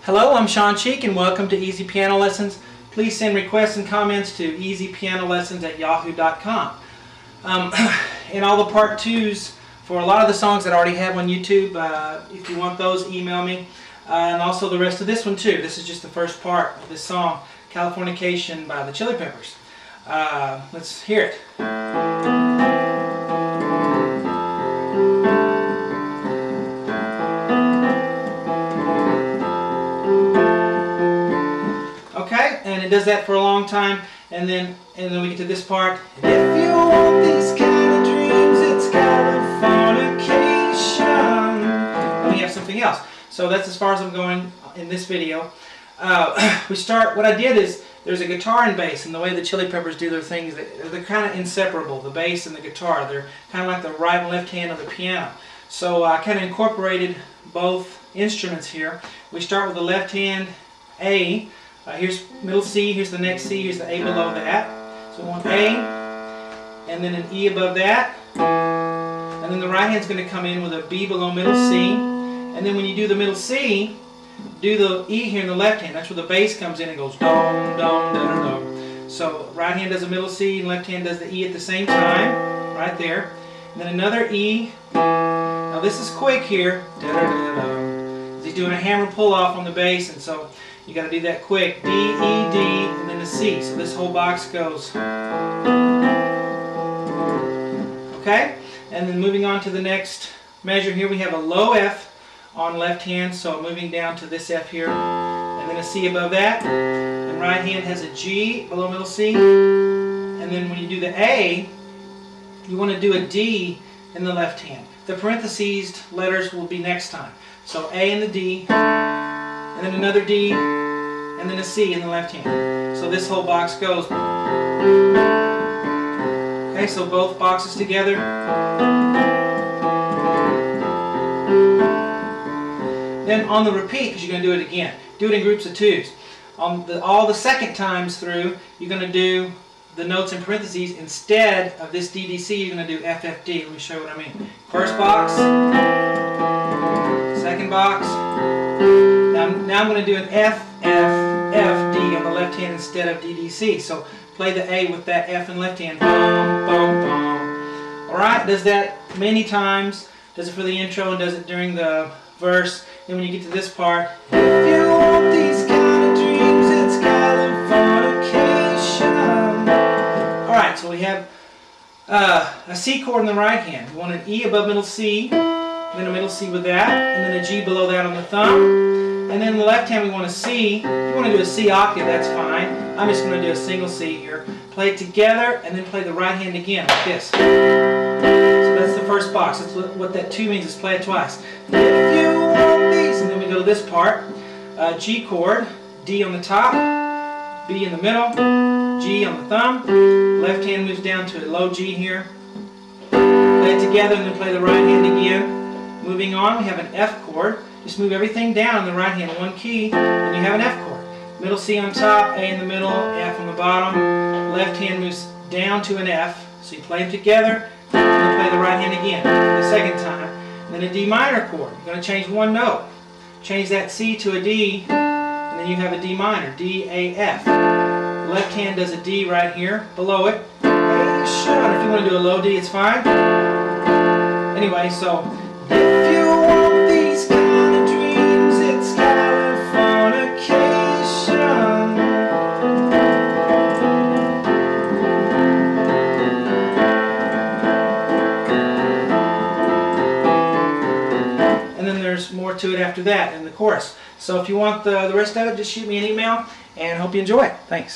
Hello, I'm Sean Cheek and welcome to Easy Piano Lessons. Please send requests and comments to easypianolessons@yahoo.com. In all the part 2s for a lot of the songs that I already have on YouTube, if you want those, email me. And also the rest of this one too. This is just the first part of this song, Californication by the Chili Peppers. Let's hear it. Okay, and it does that for a long time, and then we get to this part. If you want these kind of dreams, it's Californication. And we have something else. So that's as far as I'm going in this video. What I did is, there's a guitar and bass, and the way the Chili Peppers do their things, they're kind of inseparable, the bass and the guitar. They're kind of like the right and left hand of the piano. So I kind of incorporated both instruments here. We start with the left hand A. Here's middle C, here's the next C, here's the A below that. So we want A, and then an E above that. And then the right hand's going to come in with a B below middle C. And then when you do the middle C, do the E here in the left hand. That's where the bass comes in and goes dum, dum, dum, dum. So right hand does the middle C and left hand does the E at the same time, right there. And then another E. Now this is quick here. Da, da, da, da. He's doing a hammer pull off on the bass, and so you got to do that quick. D, E, D, and then a C. So this whole box goes. Okay? And then moving on to the next measure here, we have a low F on left hand, so moving down to this F here, and then a C above that. And right hand has a G below middle C. And then when you do the A, you want to do a D in the left hand. The parentheses letters will be next time. So A and the D, and then another D, and then a C in the left hand. So this whole box goes. Okay, so both boxes together. Then on the repeat, because you're going to do it again, do it in groups of twos. All the second times through, you're going to do the notes in parentheses. Instead of this DDC, you're going to do FFD. Let me show you what I mean. First box, second box. Now I'm going to do an FFD on the left hand instead of DDC. So play the A with that F in left hand. Bum, bum, bum. Alright, does that many times. Does it for the intro and does it during the verse. Then when you get to this part, if you want these kind of dreams, it's Californication. Alright, so we have a C chord in the right hand. We want an E above middle C, and then a middle C with that, and then a G below that on the thumb. And then in the left hand we want a C. If you want to do a C octave, that's fine. I'm just going to do a single C here. Play it together, and then play the right hand again, like this. So that's the first box. That's what that 2 means, is play it twice. If you want these, and then we go to this part. G chord, D on the top, B in the middle, G on the thumb. Left hand moves down to a low G here. Play it together and then play the right hand again. Moving on, we have an F chord. Just move everything down in the right hand, one key, and you have an F chord. Middle C on top, A in the middle, F on the bottom. Left hand moves down to an F. So you play them together, and then play the right hand again, the second time. And then a D minor chord. You're going to change one note. Change that C to a D, and then you have a D minor, D, A, F. The left hand does a D right here, below it. Hey, Sean, if you want to do a low D, it's fine. Anyway, so if you want these kind of dreams, it's Californication. And then there's more to it after that in the chorus. So if you want the rest of it, just shoot me an email, and hope you enjoy it. Thanks.